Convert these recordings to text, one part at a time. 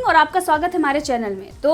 सिंह और आपका स्वागत है हमारे चैनल में। तो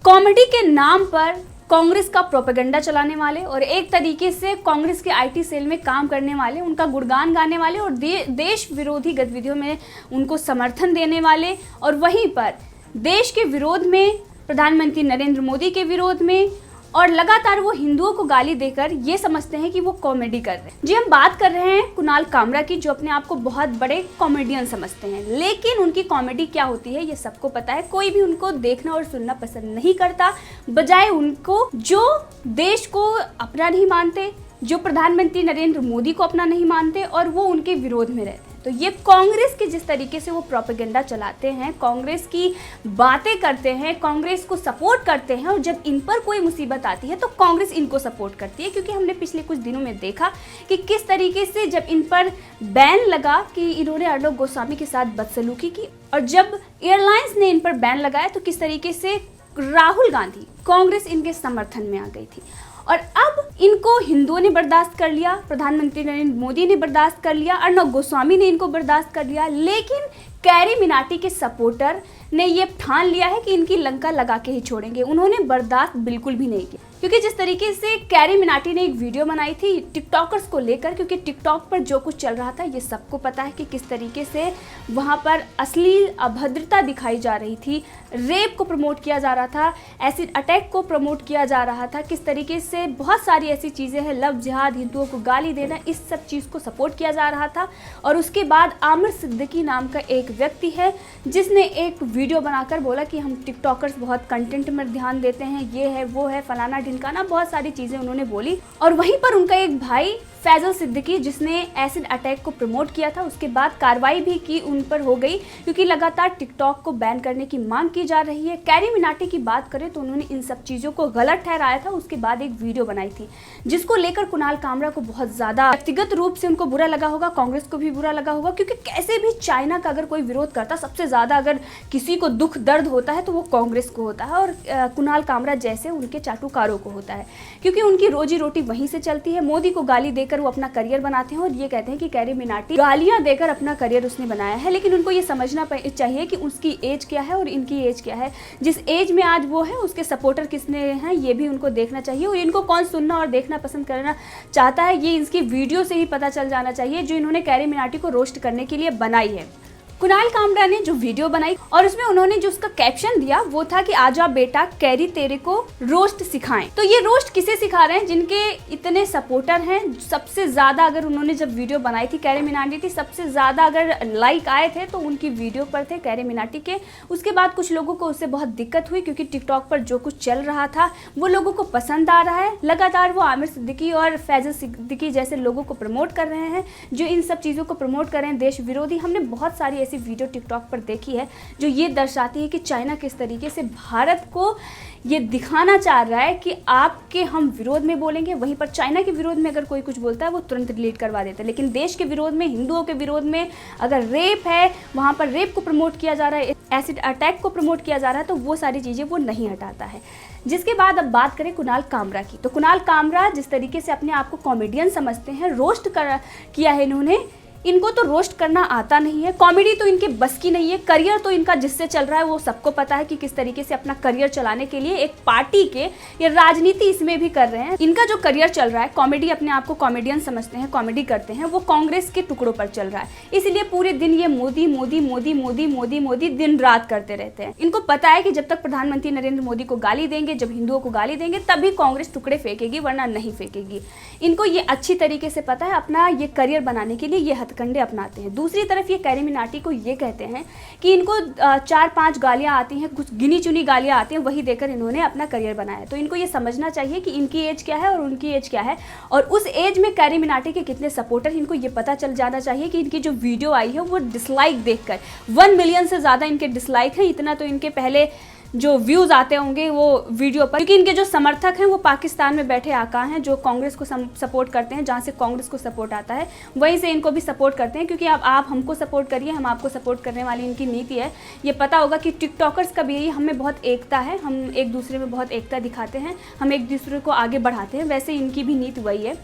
कॉमेडी के नाम पर कांग्रेस का प्रोपेगेंडा चलाने वाले और एक तरीके से कांग्रेस के आईटी सेल में काम करने वाले, उनका गुणगान गाने वाले और देश विरोधी गतिविधियों में उनको समर्थन देने वाले, और वहीं पर देश के विरोध में, प्रधानमंत्री नरेंद्र मोदी के विरोध में, और लगातार वो हिंदुओं को गाली देकर ये समझते हैं कि वो कॉमेडी कर रहे हैं। जी, हम बात कर रहे हैं कुणाल कामरा की, जो अपने आप को बहुत बड़े कॉमेडियन समझते हैं, लेकिन उनकी कॉमेडी क्या होती है ये सबको पता है। कोई भी उनको देखना और सुनना पसंद नहीं करता, बजाय उनको जो देश को अपना नहीं मानते, जो प्रधानमंत्री नरेंद्र मोदी को अपना नहीं मानते और वो उनके विरोध में रहते हैं। तो ये कांग्रेस के जिस तरीके से वो प्रोपेगेंडा चलाते हैं, कांग्रेस की बातें करते हैं, कांग्रेस को सपोर्ट करते हैं, और जब इन पर कोई मुसीबत आती है तो कांग्रेस इनको सपोर्ट करती है। क्योंकि हमने पिछले कुछ दिनों में देखा कि किस तरीके से जब इन पर बैन लगा कि इन्होंने अर्नब गोस्वामी के साथ बदसलूकी की, और जब एयरलाइंस ने इन पर बैन लगाया तो किस तरीके से राहुल गांधी, कांग्रेस इनके समर्थन में आ गई थी। और अब इनको हिंदुओं ने बर्दाश्त कर लिया, प्रधानमंत्री नरेंद्र मोदी ने बर्दाश्त कर लिया, अर्नब गोस्वामी ने इनको बर्दाश्त कर लिया, लेकिन कैरी मिनाटी के सपोर्टर ने ये ठान लिया है कि इनकी लंका लगा के ही छोड़ेंगे। उन्होंने बर्दाश्त बिल्कुल भी नहीं किया, क्योंकि जिस तरीके से कैरी मिनाटी ने एक वीडियो बनाई थी टिकटॉकर्स को लेकर, क्योंकि टिकटॉक पर जो कुछ चल रहा था ये सबको पता है कि किस तरीके से वहाँ पर अश्लील अभद्रता दिखाई जा रही थी, रेप को प्रमोट किया जा रहा था, एसिड अटैक को प्रमोट किया जा रहा था, किस तरीके से बहुत सारी ऐसी चीज़ें हैं, लव जिहाद, हिंदुओं को गाली देना, इस सब चीज़ को सपोर्ट किया जा रहा था। और उसके बाद आमिर सिद्दीकी नाम का एक व्यक्ति है जिसने एक वीडियो बनाकर बोला कि हम टिकटॉकर्स बहुत कंटेंट में ध्यान देते हैं, ये है वो है, फलाना ढिमकाना, बहुत सारी चीज़ें उन्होंने बोली। और वहीं पर उनका एक भाई फैजल सिद्दीकी, जिसने एसिड अटैक को प्रमोट किया था, उसके बाद कार्रवाई भी की उन पर हो गई, क्योंकि लगातार टिकटॉक को बैन करने की मांग की जा रही है। कैरी मिनाटी की बात करें तो उन्होंने इन सब चीज़ों को गलत ठहराया था, उसके बाद एक वीडियो बनाई थी जिसको लेकर कुणाल कामरा को बहुत ज़्यादा व्यक्तिगत रूप से उनको बुरा लगा होगा, कांग्रेस को भी बुरा लगा होगा, क्योंकि कैसे भी चाइना का अगर कोई विरोध करता, सबसे ज़्यादा अगर किसी को दुख दर्द होता है तो वो कांग्रेस को होता है, और कुणाल कामरा जैसे उनके चाटुकारों को होता है, क्योंकि उनकी रोजी रोटी वहीं से चलती है। मोदी को गाली देकर वो अपना करियर बनाते हैं, और ये कहते हैं कि कैरी मिनाटी गालियां देकर अपना करियर उसने बनाया है, लेकिन उनको ये समझना चाहिए कि उसकी एज क्या है और इनकी एज क्या है। जिस एज में आज वो है उसके सपोर्टर किसने हैं ये भी उनको देखना चाहिए, और इनको कौन सुनना और देखना पसंद करना चाहता है ये इसकी वीडियो से ही पता चल जाना चाहिए, जो इन्होंने कैरी मिनाटी को रोस्ट करने के लिए बनाई है। कुणाल कामरा ने जो वीडियो बनाई और उसमें उन्होंने जो उसका कैप्शन दिया वो था कि आजा बेटा कैरी तेरे को रोस्ट सिखाएं। तो ये रोस्ट किसे सिखा रहे हैं? जिनके इतने सपोर्टर हैं, सबसे ज्यादा अगर उन्होंने जब वीडियो बनाई थी कैरी मिनाटी थी, सबसे ज्यादा अगर लाइक आए थे तो उनकी वीडियो पर थे कैरी मिनाटी के। उसके बाद कुछ लोगों को उससे बहुत दिक्कत हुई, क्योंकि टिकटॉक पर जो कुछ चल रहा था वो लोगों को पसंद आ रहा है। लगातार वो आमिर सिद्दीकी और फैजल सिद्दीकी जैसे लोगों को प्रमोट कर रहे हैं, जो इन सब चीज़ों को प्रमोट कर रहे हैं, देश विरोधी। हमने बहुत सारी ऐसी वीडियो टिकटॉक पर देखी है जो ये दर्शाती है कि चाइना किस तरीके से भारत को ये दिखाना चाह रहा है कि आपके हम विरोध में बोलेंगे, वहीं पर चाइना के विरोध में अगर कोई कुछ बोलता है वो तुरंत डिलीट करवा देते हैं। लेकिन देश के विरोध में, हिंदुओं के विरोध में अगर रेप है, वहाँ पर रेप को प्रमोट किया जा रहा है, एसिड अटैक को प्रमोट किया जा रहा है, तो वो सारी चीज़ें वो नहीं हटाता है। जिसके बाद अब बात करें कुणाल कामरा की, तो कुणाल कामरा जिस तरीके से अपने आप को कॉमेडियन समझते हैं, रोस्ट किया है इन्होंने। इनको तो रोस्ट करना आता नहीं है, कॉमेडी तो इनके बस की नहीं है, करियर तो इनका जिससे चल रहा है वो सबको पता है कि किस तरीके से अपना करियर चलाने के लिए एक पार्टी के ये राजनीति इसमें भी कर रहे हैं। इनका जो करियर चल रहा है, कॉमेडी, अपने आप को कॉमेडियन समझते हैं, कॉमेडी करते हैं, वो कांग्रेस के टुकड़ों पर चल रहा है। इसलिए पूरे दिन ये मोदी मोदी मोदी मोदी मोदी मोदी दिन रात करते रहते हैं। इनको पता है कि जब तक प्रधानमंत्री नरेंद्र मोदी को गाली देंगे, जब हिंदुओं को गाली देंगे, तभी कांग्रेस टुकड़े फेंकेगी, वरना नहीं फेंकेगी। इनको ये अच्छी तरीके से पता है, अपना ये करियर बनाने के लिए ये हथकंडे अपनाते हैं। दूसरी तरफ ये कैरी मिनाटी को ये कहते हैं कि इनको 4-5 गालियां आती हैं, कुछ गिनी चुनी गालियां आती हैं, वही देकर इन्होंने अपना करियर बनाया। तो इनको ये समझना चाहिए कि इनकी एज क्या है और उनकी एज क्या है, और उस एज में कैरी मिनाटी के कितने सपोर्टर, इनको ये पता चल जाना चाहिए कि इनकी जो वीडियो आई है वो डिसलाइक देखकर 1 मिलियन से ज़्यादा इनके डिसलाइक हैं। इतना तो इनके पहले जो व्यूज आते होंगे वो वीडियो पर, क्योंकि इनके जो समर्थक हैं वो पाकिस्तान में बैठे आका हैं जो कांग्रेस को सपोर्ट करते हैं। जहाँ से कांग्रेस को सपोर्ट आता है वहीं से इनको भी सपोर्ट करते हैं, क्योंकि अब आप हमको सपोर्ट करिए, हम आपको सपोर्ट करने वाली इनकी नीति है। ये पता होगा कि टिकटॉकर्स का भी यही, हमें बहुत एकता है, हम एक दूसरे में बहुत एकता दिखाते हैं, हम एक दूसरे को आगे बढ़ाते हैं, वैसे इनकी भी नीति वही है।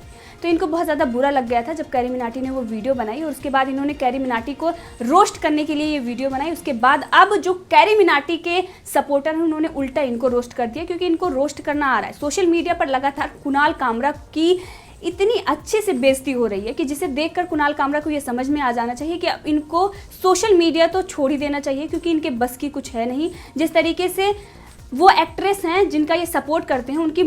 तो इनको बहुत ज़्यादा बुरा लग गया था जब कैरी मिनाटी ने वो वीडियो बनाई, और उसके बाद इन्होंने कैरी मिनाटी को रोस्ट करने के लिए ये वीडियो बनाई। उसके बाद अब जो कैरी मिनाटी के सपोर्टर हैं उन्होंने उल्टा इनको रोस्ट कर दिया, क्योंकि इनको रोस्ट करना आ रहा है। सोशल मीडिया पर लगातार कुणाल कामरा की इतनी अच्छे से बेइज्जती हो रही है कि जिसे देखकर कुणाल कामरा को ये समझ में आ जाना चाहिए कि अब इनको सोशल मीडिया तो छोड़ ही देना चाहिए, क्योंकि इनके बस की कुछ है नहीं। जिस तरीके से वो एक्ट्रेस हैं जिनका ये सपोर्ट करते हैं, उनकी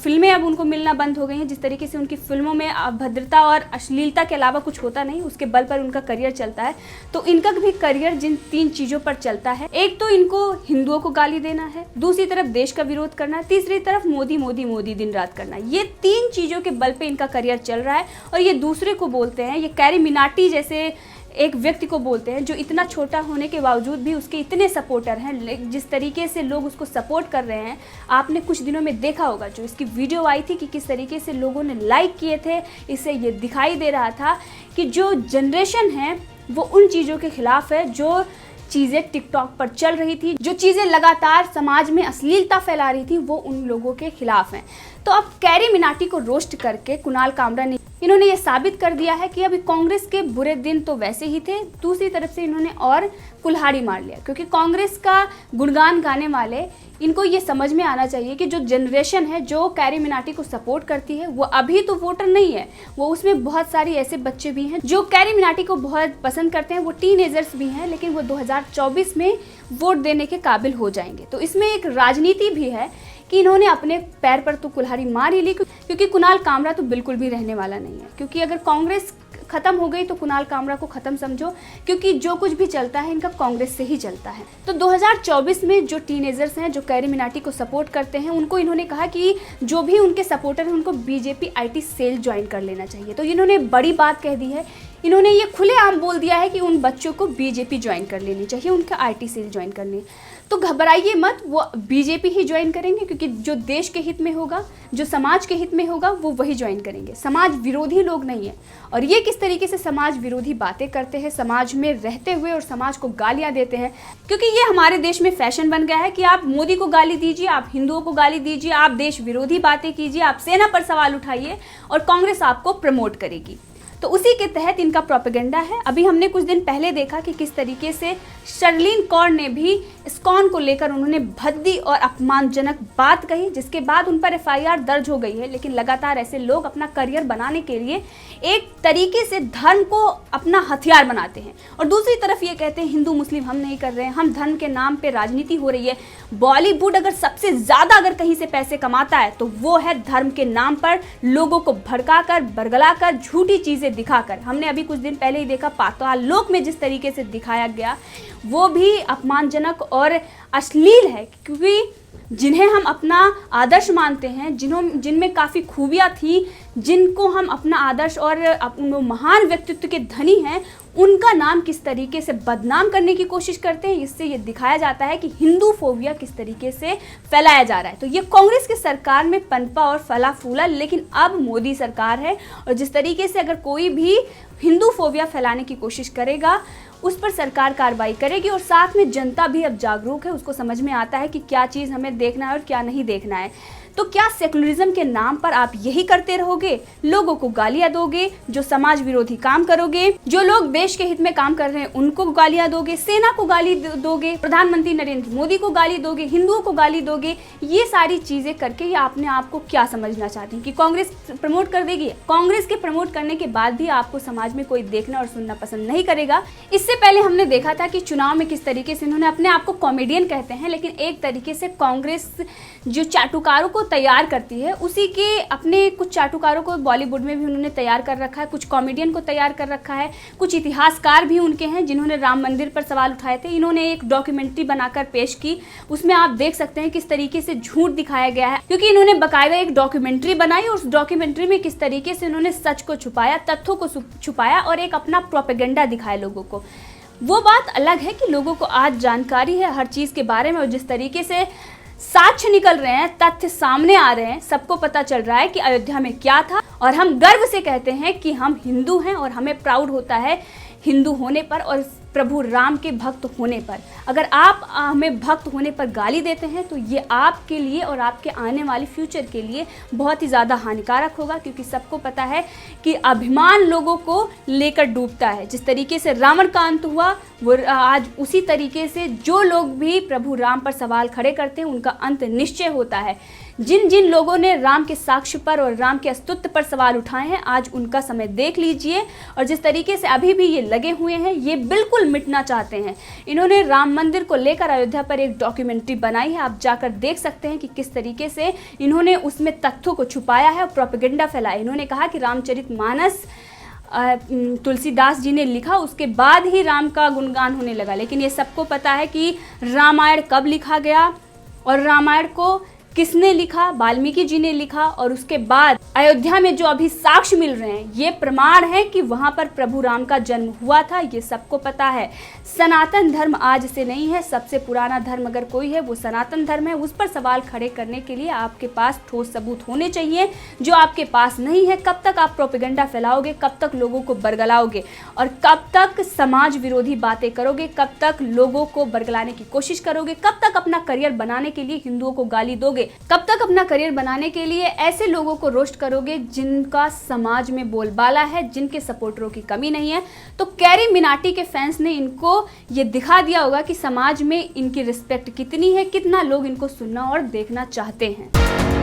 फिल्में अब उनको मिलना बंद हो गई हैं। जिस तरीके से उनकी फिल्मों में अभद्रता और अश्लीलता के अलावा कुछ होता नहीं, उसके बल पर उनका करियर चलता है। तो इनका भी करियर जिन 3 चीज़ों पर चलता है, एक तो इनको हिंदुओं को गाली देना है, दूसरी तरफ देश का विरोध करना है, तीसरी तरफ मोदी मोदी मोदी दिन रात करना है। ये 3 चीज़ों के बल पर इनका करियर चल रहा है। और ये दूसरे को बोलते हैं, ये कैरी मिनाटी जैसे एक व्यक्ति को बोलते हैं जो इतना छोटा होने के बावजूद भी उसके इतने सपोर्टर हैं। जिस तरीके से लोग उसको सपोर्ट कर रहे हैं, आपने कुछ दिनों में देखा होगा जो इसकी वीडियो आई थी कि किस तरीके से लोगों ने लाइक किए थे। इससे ये दिखाई दे रहा था कि जो जनरेशन है वो उन चीज़ों के खिलाफ है जो चीज़ें टिकटॉक पर चल रही थी, जो चीज़ें लगातार समाज में अश्लीलता फैला रही थी, वो उन लोगों के खिलाफ हैं। तो अब कैरी मिनाटी को रोस्ट करके कुणाल कामरा ने इन्होंने ये साबित कर दिया है कि अभी कांग्रेस के बुरे दिन तो वैसे ही थे, दूसरी तरफ से इन्होंने और कुल्हाड़ी मार लिया, क्योंकि कांग्रेस का गुणगान गाने वाले इनको ये समझ में आना चाहिए कि जो जनरेशन है जो कैरी मिनाटी को सपोर्ट करती है वो अभी तो वोटर नहीं है, वो उसमें बहुत सारी ऐसे बच्चे भी हैं जो कैरी मिनाटी को बहुत पसंद करते हैं, वो टीनेजर्स भी हैं, लेकिन वो 2024 में वोट देने के काबिल हो जाएंगे। तो इसमें एक राजनीति भी है कि इन्होंने अपने पैर पर तो कुल्हाड़ी मार ही ली, क्योंकि कुणाल कामरा तो बिल्कुल भी रहने वाला नहीं है। क्योंकि अगर कांग्रेस खत्म हो गई तो कुणाल कामरा को खत्म समझो, क्योंकि जो कुछ भी चलता है इनका कांग्रेस से ही चलता है। तो 2024 में जो टीनेजर्स हैं जो कैरी मिनाटी को सपोर्ट करते हैं, उनको इन्होंने कहा कि जो भी उनके सपोर्टर हैं उनको बीजेपी IT सेल ज्वाइन कर लेना चाहिए। तो इन्होंने बड़ी बात कह दी है, इन्होंने ये खुलेआम बोल दिया है कि उन बच्चों को बीजेपी ज्वाइन कर लेनी चाहिए, उनका IT सेल ज्वाइन करनी। तो घबराइए मत, वो बीजेपी ही ज्वाइन करेंगे, क्योंकि जो देश के हित में होगा, जो समाज के हित में होगा, वो वही ज्वाइन करेंगे। समाज विरोधी लोग नहीं है। और ये किस तरीके से समाज विरोधी बातें करते हैं समाज में रहते हुए और समाज को गालियां देते हैं, क्योंकि ये हमारे देश में फैशन बन गया है कि आप मोदी को गाली दीजिए, आप हिंदुओं को गाली दीजिए, आप देश विरोधी बातें कीजिए, आप सेना पर सवाल उठाइए और कांग्रेस आपको प्रमोट करेगी। तो उसी के तहत इनका प्रोपेगेंडा है। अभी हमने कुछ दिन पहले देखा कि किस तरीके से शर्लिन कौर ने भी इस्कॉन को लेकर उन्होंने भद्दी और अपमानजनक बात कही, जिसके बाद उन पर FIR दर्ज हो गई है। लेकिन लगातार ऐसे लोग अपना करियर बनाने के लिए एक तरीके से धर्म को अपना हथियार बनाते हैं और दूसरी तरफ ये कहते हैं हिंदू मुस्लिम हम नहीं कर रहे हैं, हम धर्म के नाम पे राजनीति हो रही है। बॉलीवुड अगर सबसे ज्यादा अगर कहीं से पैसे कमाता है तो वो है धर्म के नाम पर लोगों को भड़काकर, बरगलाकर, झूठी चीजें दिखाकर। हमने अभी कुछ दिन पहले ही देखा पाताल लोक में जिस तरीके से दिखाया गया वो भी अपमानजनक और अश्लील है, क्योंकि जिन्हें हम अपना आदर्श मानते हैं, जिनमें काफ़ी खूबियाँ थी, जिनको हम अपना आदर्श और महान व्यक्तित्व के धनी हैं, उनका नाम किस तरीके से बदनाम करने की कोशिश करते हैं। इससे ये दिखाया जाता है कि हिंदू फोबिया किस तरीके से फैलाया जा रहा है। तो ये कांग्रेस की सरकार में पनपा और फला फूला, लेकिन अब मोदी सरकार है और जिस तरीके से अगर कोई भी हिंदू फोबिया फैलाने की कोशिश करेगा उस पर सरकार कार्रवाई करेगी। और साथ में जनता भी अब जागरूक है, उसको समझ में आता है कि क्या चीज़ हमें देखना है और क्या नहीं देखना है। तो क्या सेकुलरिज्म के नाम पर आप यही करते रहोगे, लोगों को गालियां दोगे, जो समाज विरोधी काम करोगे, जो लोग देश के हित में काम कर रहे हैं उनको गालियां दोगे, सेना को गाली दोगे, प्रधानमंत्री नरेंद्र मोदी को गाली दोगे, हिंदुओं को गाली दोगे, ये सारी चीजें करके ये आपने आपको क्या समझना चाहते हैं कि कांग्रेस प्रमोट कर देगी? कांग्रेस के प्रमोट करने के बाद भी आपको समाज में कोई देखना और सुनना पसंद नहीं करेगा। इससे पहले हमने देखा था कि चुनाव में किस तरीके से इन्होंने अपने आप को कॉमेडियन कहते हैं, लेकिन एक तरीके से कांग्रेस जो चाटुकारों को तैयार करती है उसी के अपने कुछ चाटुकारों को बॉलीवुड में भी उन्होंने तैयार कर रखा है, कुछ कॉमेडियन को तैयार कर रखा है, कुछ इतिहासकार भी उनके हैं जिन्होंने राम मंदिर पर सवाल उठाए थे। इन्होंने एक डॉक्यूमेंट्री बनाकर पेश की, उसमें आप देख सकते हैं किस तरीके से झूठ दिखाया गया है, क्योंकि इन्होंने बाकायदा एक डॉक्यूमेंट्री बनाई और उस डॉक्यूमेंट्री में किस तरीके से उन्होंने सच को छुपाया, तथ्यों को छुपाया और एक अपना प्रोपेगेंडा दिखाया लोगों को। वो बात अलग है कि लोगों को आज जानकारी है हर चीज़ के बारे में, और जिस तरीके से साक्ष्य निकल रहे हैं, तथ्य सामने आ रहे हैं, सबको पता चल रहा है कि अयोध्या में क्या था। और हम गर्व से कहते हैं कि हम हिंदू हैं और हमें प्राउड होता है हिंदू होने पर और प्रभु राम के भक्त होने पर। अगर आप हमें भक्त होने पर गाली देते हैं तो ये आपके लिए और आपके आने वाले फ्यूचर के लिए बहुत ही ज़्यादा हानिकारक होगा, क्योंकि सबको पता है कि अभिमान लोगों को लेकर डूबता है। जिस तरीके से रावण का अंत हुआ, वो आज उसी तरीके से जो लोग भी प्रभु राम पर सवाल खड़े करते हैं उनका अंत निश्चय होता है। जिन जिन लोगों ने राम के साक्ष्य पर और राम के अस्तित्व पर सवाल उठाए हैं, आज उनका समय देख लीजिए। और जिस तरीके से अभी भी ये लगे हुए हैं, ये बिल्कुल मिटना चाहते हैं। इन्होंने राम मंदिर को लेकर अयोध्या पर एक डॉक्यूमेंट्री बनाई है, आप जाकर देख सकते हैं कि किस तरीके से इन्होंने उसमें तथ्यों को छुपाया है और प्रोपेगेंडा फैलाया। इन्होंने कहा कि रामचरितमानस तुलसीदास जी ने लिखा, उसके बाद ही राम का गुणगान होने लगा। लेकिन ये सबको पता है कि रामायण कब लिखा गया और रामायण को किसने लिखा। वाल्मीकि जी ने लिखा, और उसके बाद अयोध्या में जो अभी साक्ष्य मिल रहे हैं ये प्रमाण है कि वहां पर प्रभु राम का जन्म हुआ था। ये सबको पता है। सनातन धर्म आज से नहीं है, सबसे पुराना धर्म अगर कोई है वो सनातन धर्म है। उस पर सवाल खड़े करने के लिए आपके पास ठोस सबूत होने चाहिए, जो आपके पास नहीं है। कब तक आप प्रोपेगेंडा फैलाओगे, कब तक लोगों को बरगलाओगे और कब तक समाज विरोधी बातें करोगे, कब तक लोगों को बरगलाने की कोशिश करोगे, कब तक अपना करियर बनाने के लिए हिंदुओं को गाली दोगे, कब तक अपना करियर बनाने के लिए ऐसे लोगों को रोस्ट करोगे जिनका समाज में बोलबाला है, जिनके सपोर्टरों की कमी नहीं है। तो कैरी मिनाटी के फैंस ने इनको ये दिखा दिया होगा कि समाज में इनकी रिस्पेक्ट कितनी है, कितना लोग इनको सुनना और देखना चाहते हैं।